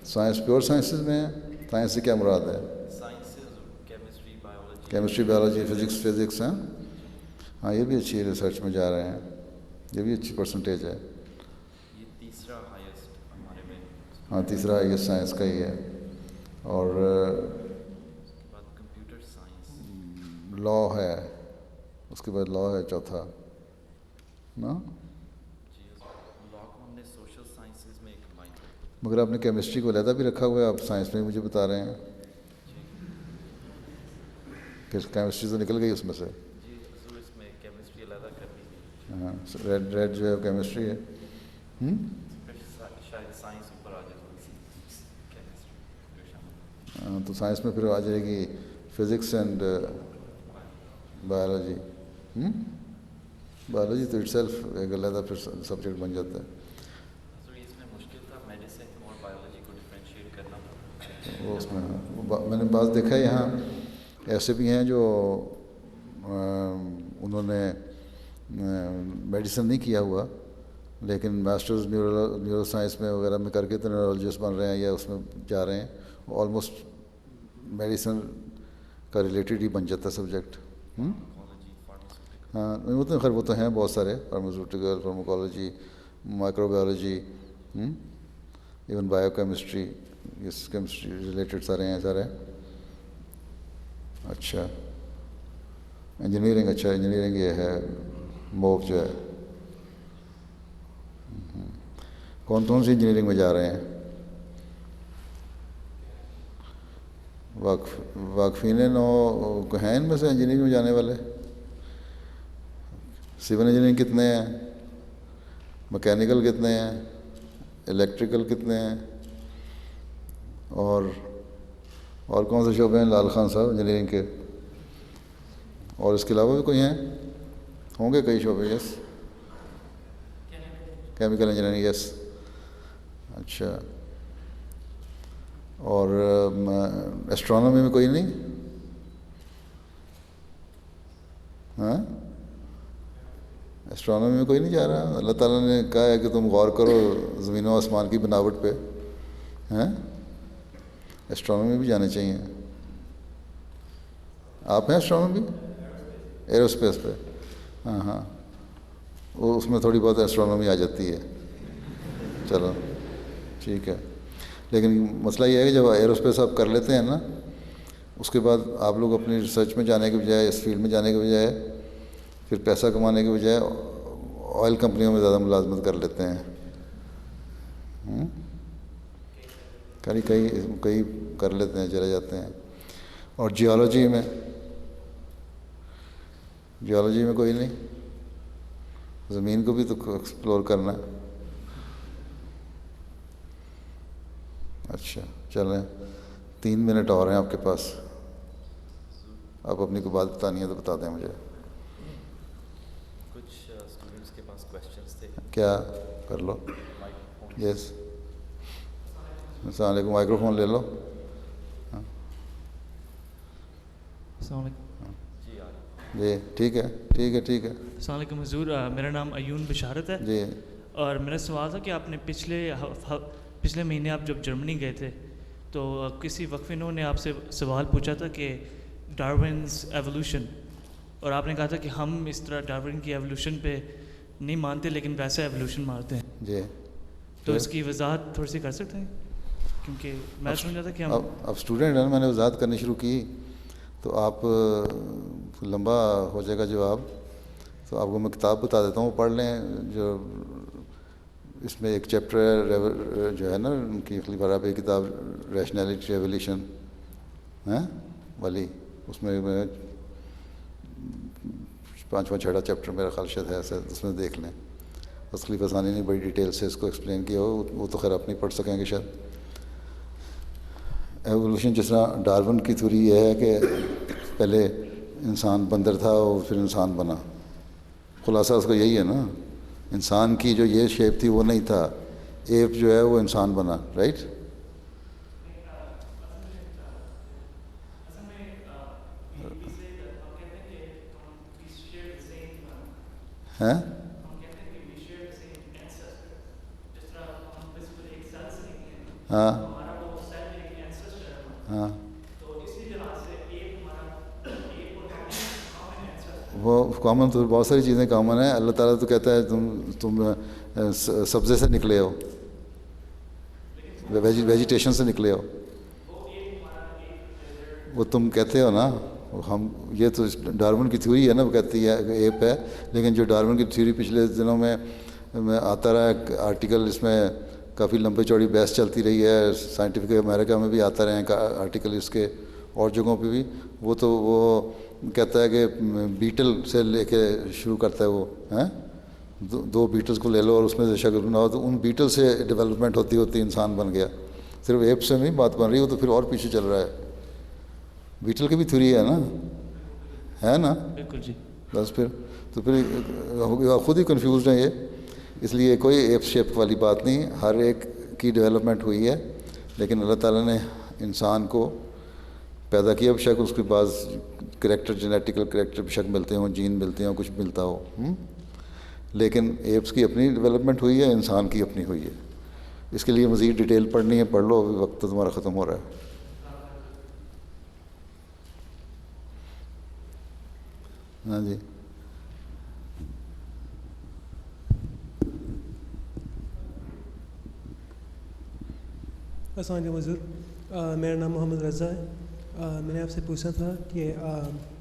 سائنس پیور سائنسز میں ہے. سائنس سے کیا مراد ہے؟ کیمسٹری, بایولوجی, فزکس ہیں. ہاں یہ بھی اچھی ریسرچ میں جا رہے ہیں, یہ بھی اچھی پرسنٹیج ہے. ہاں تیسرا ہائیسٹ سائنس کا ہی ہے. اور لا ہے, اس کے بعد لا ہے چوتھا نا. مگر آپ نے کیمسٹری کو علیحدہ بھی رکھا ہوا ہے, آپ سائنس میں مجھے بتا رہے ہیں کہ کیمسٹری تو نکل گئی اس میں سے. ہاں ریڈ جو ہے کیمسٹری ہے. تو سائنس میں پھر آ جائے گی فزکس اینڈ بایولوجی. بایولوجی تو اٹ سیلف ایک علیحدہ پھر سبجیکٹ بن جاتا ہے. وہ اس میں میں نے بعض دیکھا ہے یہاں ایسے بھی ہیں جو انہوں نے میڈیسن نہیں کیا ہوا لیکن ماسٹرز نیورو سائنس میں وغیرہ میں کر کے تو نیورولوجسٹ بن رہے ہیں یا اس میں جا رہے ہیں. آلموسٹ میڈیسن کا ریلیٹڈ ہی بن جاتا ہے سبجیکٹ. ہاں وہ تو خیر وہ تو ہیں بہت سارے, pharmaceutical, pharmacology, microbiology, even biochemistry, اس کیمسٹری ریلیٹڈ سارے ہیں سارے. اچھا انجینئرنگ, اچھا انجینئرنگ یہ ہے موب جو ہے. کون کون سی انجینئرنگ میں جا رہے ہیں؟ واقفین نو ہیں ان میں سے انجینئرنگ میں جانے والے؟ سول انجینئرنگ کتنے ہیں, مکینیکل کتنے ہیں, الیکٹریکل کتنے ہیں, اور کون سے شعبے ہیں لال خان صاحب انجینئرنگ کے؟ اور اس کے علاوہ بھی کوئی ہیں ہوں گے کئی شعبے. یس کیمیکل انجینئرنگ, یس اچھا. اور ایسٹرانومی میں کوئی نہیں؟ ہاں ایسٹرانومی میں کوئی نہیں جا رہا؟ اللہ تعالیٰ نے کہا ہے کہ تم غور کرو زمین و آسمان کی بناوٹ پہ. ہیں ایسٹرانومی بھی جانے چاہیے. آپ ہیں ایسٹرانومی ایروسپیس پہ؟ ہاں وہ اس میں تھوڑی بہت ایسٹرانومی آ جاتی ہے. چلو ٹھیک ہے. لیکن مسئلہ یہ ہے کہ جب ایروسپیس آپ کر لیتے ہیں نا, اس کے بعد آپ لوگ اپنی ریسرچ میں جانے کے بجائے, اس فیلڈ میں جانے کے بجائے, پھر پیسہ کمانے کے بجائے آئل کمپنیوں میں زیادہ ملازمت کر لیتے ہیں. کئی کر لیتے ہیں, چلے جاتے ہیں. اور جیولوجی میں کوئی نہیں؟ زمین کو بھی تو ایکسپلور کرنا ہے. اچھا چلیں 3 منٹ اور ہیں آپ کے پاس. آپ اپنی کوئی بات بتانی ہے تو بتا دیں مجھے. کچھ اسٹوڈنٹس کے پاس کویشچنس تھے. کیا کر لو. یس السلام علیکم. مائکرو فون لے لو. السلام علیکم. جی ٹھیک ہے. السلام علیکم حضور, میرا نام ایون بشارت ہے. جی. اور میرا سوال تھا کہ آپ نے پچھلے مہینے آپ جب جرمنی گئے تھے تو کسی وقفے نے آپ سے سوال پوچھا تھا کہ ڈارونز ایوولوشن, اور آپ نے کہا تھا کہ ہم اس طرح ڈارون کی ایوولوشن پہ نہیں مانتے لیکن ویسا ایوولوشن مانتے ہیں. جی تو اس کی وضاحت تھوڑی سی کر سکتے ہیں, کیونکہ میں سمجھا تھا کہ ہم اب اسٹوڈنٹ ہیں, میں نے وضاحت کرنی شروع کی تو آپ لمبا ہو جائے گا جواب. تو آپ کو میں کتاب بتا دیتا ہوں, پڑھ لیں جو اس میں ایک چیپٹر ہے جو ہے نا ان کی خلیفہ رابع کی کتاب ریشنلٹی ریولیوشن والی، اس میں 5واں 6واں چیپٹر میرا خیال شاید ہے ایسا، اس میں دیکھ لیں. بس خلیفہ ثانی نے بڑی ڈیٹیل سے اس کو ایکسپلین کیا ہو، وہ تو خیر آپ نہیں پڑھ سکیں گے شاید. ایوولوشن جس طرح ڈارون کی تھیوری یہ ہے کہ پہلے انسان بندر تھا اور پھر انسان بنا، خلاصہ اس کا یہی ہے نا. انسان کی جو یہ شیپ تھی وہ نہیں تھا، ایپ جو ہے وہ انسان بنا، رائٹ. ہیں ہاں ہاں وہ کامن تو بہت ساری چیزیں کامن ہیں. اللہ تعالیٰ تو کہتا ہے تم سبزے سے نکلے ہو، ویجیٹیشن سے نکلے ہو. وہ تم کہتے ہو نا، ہم یہ تو ڈارون کی تھیوری ہے نا، وہ کہتی ہے ایپ ہے، لیکن جو ڈارون کی تھیوری پچھلے دنوں میں آتا رہا ہے آرٹیکل، اس میں کافی لمبی چوڑی بحث چلتی رہی ہے. سائنٹیفک امریکہ میں بھی آتا رہے ہیں آرٹیکل اس کے، اور جگہوں پہ بھی. وہ تو وہ کہتا ہے کہ بیٹل سے لے کے شروع کرتا ہے وہ، دو بیٹلز کو لے لو اور اس میں سے شکل بنا ہو، تو ان بیٹل سے ڈیولپمنٹ ہوتی ہوتی انسان بن گیا. صرف ایپ سے نہیں بات بن رہی، وہ تو پھر اور پیچھے چل رہا ہے. بیٹل کی بھی تھیوری ہے نا بالکل جی. بس پھر خود ہی کنفیوزڈ ہیں یہ. اس لیے کوئی ایپ شیپ والی بات نہیں، ہر ایک کی ڈیولپمنٹ ہوئی ہے، لیکن اللہ تعالیٰ نے انسان کو پیدا کیا. بے شک اس کے بعض کریکٹر، جینیٹیکل کریکٹر بے شک ملتے ہوں، جین ملتے ہوں، کچھ ملتا ہو، لیکن ایپس کی اپنی ڈیولپمنٹ ہوئی ہے، انسان کی اپنی ہوئی ہے. اس کے لیے مزید ڈیٹیل پڑھنی ہے پڑھ لو، وقت تو تمہارا ختم ہو رہا ہے. ہاں جی. السلام علیکم حضور، میرا نام محمد رضا ہے. میں نے آپ سے پوچھا تھا کہ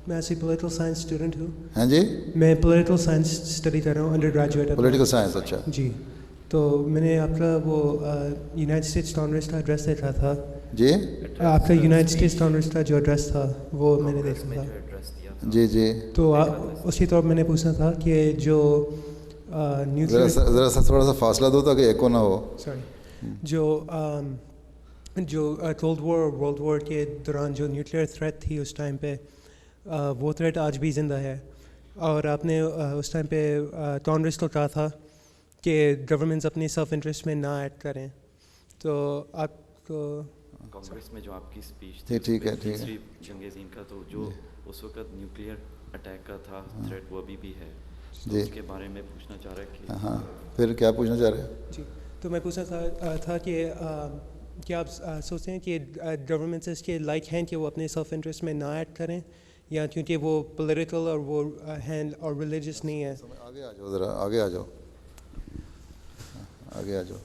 میں ایسی پولیٹیکل سائنس اسٹوڈنٹ ہوں. ہاں جی. میں پولیٹیکل سائنس اسٹڈی کر رہا ہوں، انڈر گریجویٹ. پولیٹیکل سائنس، اچھا جی. تو میں نے آپ کا وہ یونائٹڈ اسٹیٹس کانگریس کا ایڈریس دیکھا تھا. جی. آپ کا یونائٹڈ اسٹیٹس کانگریس کا جو ایڈریس تھا وہ میں نے دیکھا تھا. جی جی. تو اس کی طور میں نے پوچھنا تھا کہ جو ذرا سا تھوڑا سا فاصلہ دو تاکہ ایکو نہ ہو. سوری. جو کولڈ وار اور ورلڈ وار کے دوران جو نیوکلیئر تھریٹ تھی اس ٹائم پہ، وہ تھریٹ آج بھی زندہ ہے. اور آپ نے اس ٹائم پہ کانگریس کو کہا تھا کہ گورنمنٹس اپنی سیلف انٹرسٹ میں نہ ایڈ کریں. تو آپ کو کانگریس میں جو آپ کی اسپیچ تھی، ٹھیک ہے جنگ عظیم کا، تو جو اس وقت نیوکلیئر اٹیک کا تھا تھریٹ، وہ ابھی بھی ہے. جی. اس کے بارے میں پوچھنا چاہ رہا ہے کہ ہاں پھر کیا پوچھنا چاہ رہے ہیں؟ جی. تو میں پوچھنا تھا کہ کیا آپ سوچتے ہیں کہ گورنمنٹس اس کے لائق ہیں کہ وہ اپنے سیلف انٹرسٹ میں نہ ایڈ کریں، یا کیونکہ وہ پولیٹیکل اور وہ ہیں اور ریلیجس نہیں ہے؟ آگے آ جاؤ، ذرا آگے آ جاؤ، آگے آ جاؤ،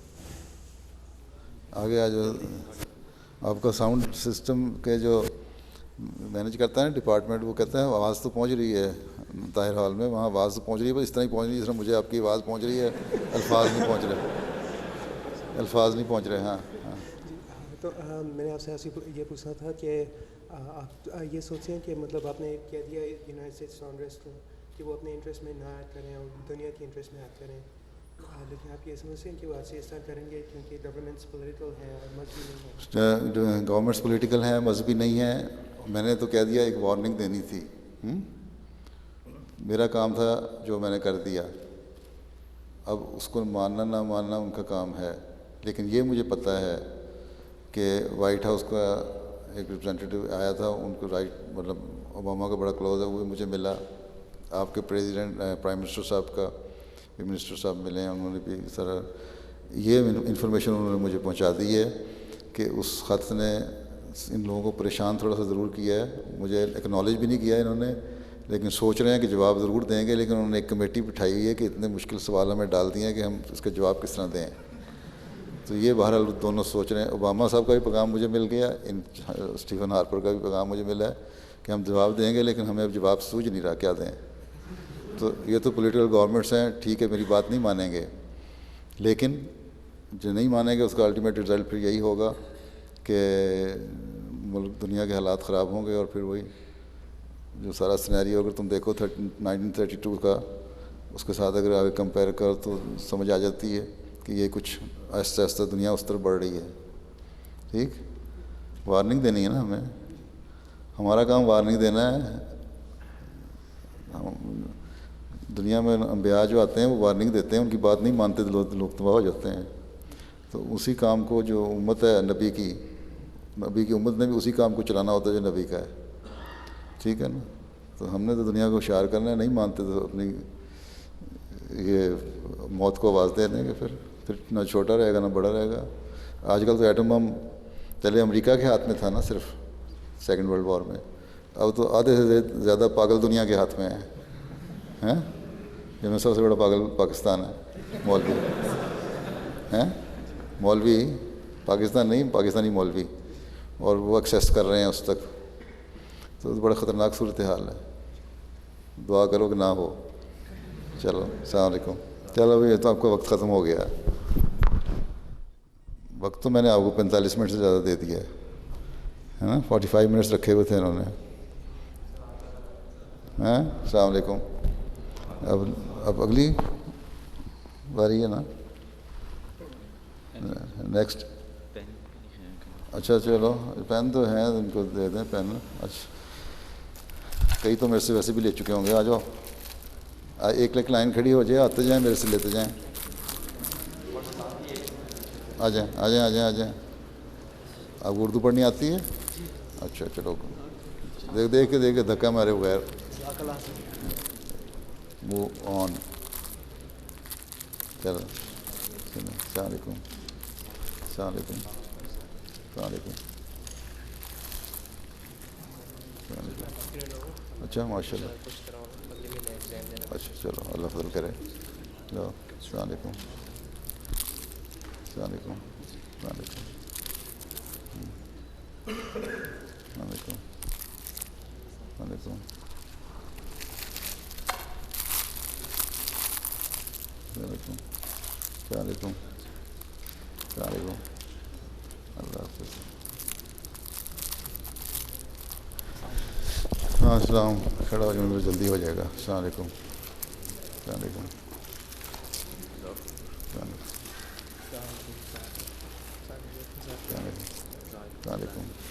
آگے آ جاؤ. آپ کا ساؤنڈ سسٹم کے جو مینیج کرتا ہے ڈپارٹمنٹ، وہ کہتے ہیں آواز تو پہنچ رہی ہے طاہر ہال میں، وہاں آواز تو پہنچ رہی ہے، بس اس طرح ہی پہنچ رہی ہے جس طرح مجھے آپ کی آواز پہنچ رہی ہے. الفاظ نہیں پہنچ رہے، الفاظ نہیں پہنچ رہے. ہاں. تو میں نے آپ سے یہ پوچھنا تھا کہ آپ یہ سوچیں کہ مطلب آپ نے کہہ دیا یونائٹڈ اسٹیٹس کانگریس کو کہ وہ اپنے انٹرسٹ میں نہ ایڈ کریں اور دنیا کی انٹرسٹ میں ایڈ کریں، لیکن آپ یہ سمجھتے ہیں کہ وہ ایسے اس طرح کریں گے کیونکہ گورنمنٹس پولیٹیکل ہیں اور مذہبی نہیں ہیں؟ گورنمنٹس پولیٹیکل ہیں، مذہبی نہیں ہیں. میں نے تو کہہ دیا، ایک وارننگ دینی تھی. میرا کام تھا جو میں نے کر دیا. اب اس کو ماننا نہ ماننا ان کا کام ہے، لیکن یہ مجھے پتہ ہے کہ وائٹ ہاؤس کا ایک ریپرزینٹیٹیو آیا تھا، ان کو مطلب اوباما کا بڑا کلوز ہے، وہ مجھے ملا. آپ کے پرائم منسٹر صاحب کا بھی منسٹر صاحب ملے ہیں، انہوں نے بھی سر یہ انفارمیشن انہوں نے مجھے پہنچا دی ہے کہ اس خط نے ان لوگوں کو پریشان تھوڑا سا ضرور کیا ہے. مجھے ایکنالج بھی نہیں کیا انہوں نے، لیکن سوچ رہے ہیں کہ جواب ضرور دیں گے. لیکن انہوں نے ایک کمیٹی بٹھائی ہوئی ہے کہ اتنے مشکل سوال ہمیں ڈال دیے ہیں کہ ہم اس کا جواب کس طرح دیں. تو یہ بہرحال دونوں سوچ رہے ہیں. اوباما صاحب کا بھی پیغام مجھے مل گیا، اسٹیفن ہارپر کا بھی پیغام مجھے ملا ہے کہ ہم جواب دیں گے، لیکن ہمیں اب جواب سوجھ نہیں رہا کیا دیں. تو یہ تو پولیٹیکل گورنمنٹس ہیں، ٹھیک ہے، میری بات نہیں مانیں گے، لیکن جو نہیں مانے گا اس کا الٹیمیٹ رزلٹ پھر یہی ہوگا کہ ملک دنیا کے حالات خراب ہوں گے، اور پھر وہی جو سارا سینیریو اگر تم دیکھو 1932 کا، اس کے ساتھ اگر آگے کمپیئر کر تو سمجھ آ جاتی ہے کہ یہ کچھ آہستہ آہستہ دنیا اس طرف بڑھ رہی ہے. ٹھیک، وارننگ دینی ہے نا ہمیں، ہمارا کام وارننگ دینا ہے. دنیا میں انبیاء جو آتے ہیں وہ وارننگ دیتے ہیں، ان کی بات نہیں مانتے تو لوگ تباہ ہو جاتے ہیں. تو اسی کام کو جو امت ہے نبی کی امت نے بھی اسی کام کو چلانا ہوتا ہے جو نبی کا ہے. ٹھیک ہے نا. تو ہم نے تو دنیا کو ہوشیار کرنا ہے، نہیں مانتے تو اپنی یہ موت کو آواز دے دیں گے. پھر نہ چھوٹا رہے گا نہ بڑا رہے گا. آج کل تو ایٹم بم پہلے امریکہ کے ہاتھ میں تھا نا صرف سیکنڈ ورلڈ وار میں، اب تو آدھے سے زیادہ پاگل دنیا کے ہاتھ میں ہیں. جن میں سب سے بڑا پاگل پاکستان ہے. مولوی ہیں، مولوی پاکستان نہیں، پاکستانی مولوی، اور وہ ایکسیس کر رہے ہیں اس تک. تو بڑا خطرناک صورتحال ہے. دعا کرو کہ نہ ہو. چلو السلام علیکم. چلو بھائی تو آپ کا وقت ختم ہو گیا. وقت تو میں نے آپ کو 45 منٹ سے زیادہ دے دیا ہے نا. 45 منٹس رکھے ہوئے تھے انہوں نے. السلام علیکم. اب اگلی باری ہے نا، نیکسٹ. اچھا چلو، پین تو ہیں ان کو دے دیں پین. اچھا کئی تو میرے سے ویسے بھی لے چکے ہوں گے. آ جاؤ، ایک لائن کھڑی ہو جائے، آتے جائیں میرے سے لیتے جائیں. آ جائیں آ جائیں آ جائیں آ جائیں. آپ کو اردو پڑھنی آتی ہے؟ اچھا چلو، دیکھ کے دھکا مارے بغیر موو آن. چلو السلام علیکم. السلام علیکم. السلام علیکم. اچھا ماشاء اللہ. اچھا چلو اللہ فضل کرے. جاؤ. السلام علیکم. السلام علیکم. السلام علیکم. السلام علیکم. السلام علیکم. السلام علیکم. السلام علیکم. اللہ حافظ. ہاں السلام. کھڑا ہو جاؤں جلدی ہو جائے گا. السلام علیکم. السلام علیکم. السلام علیکم. السلام علیکم.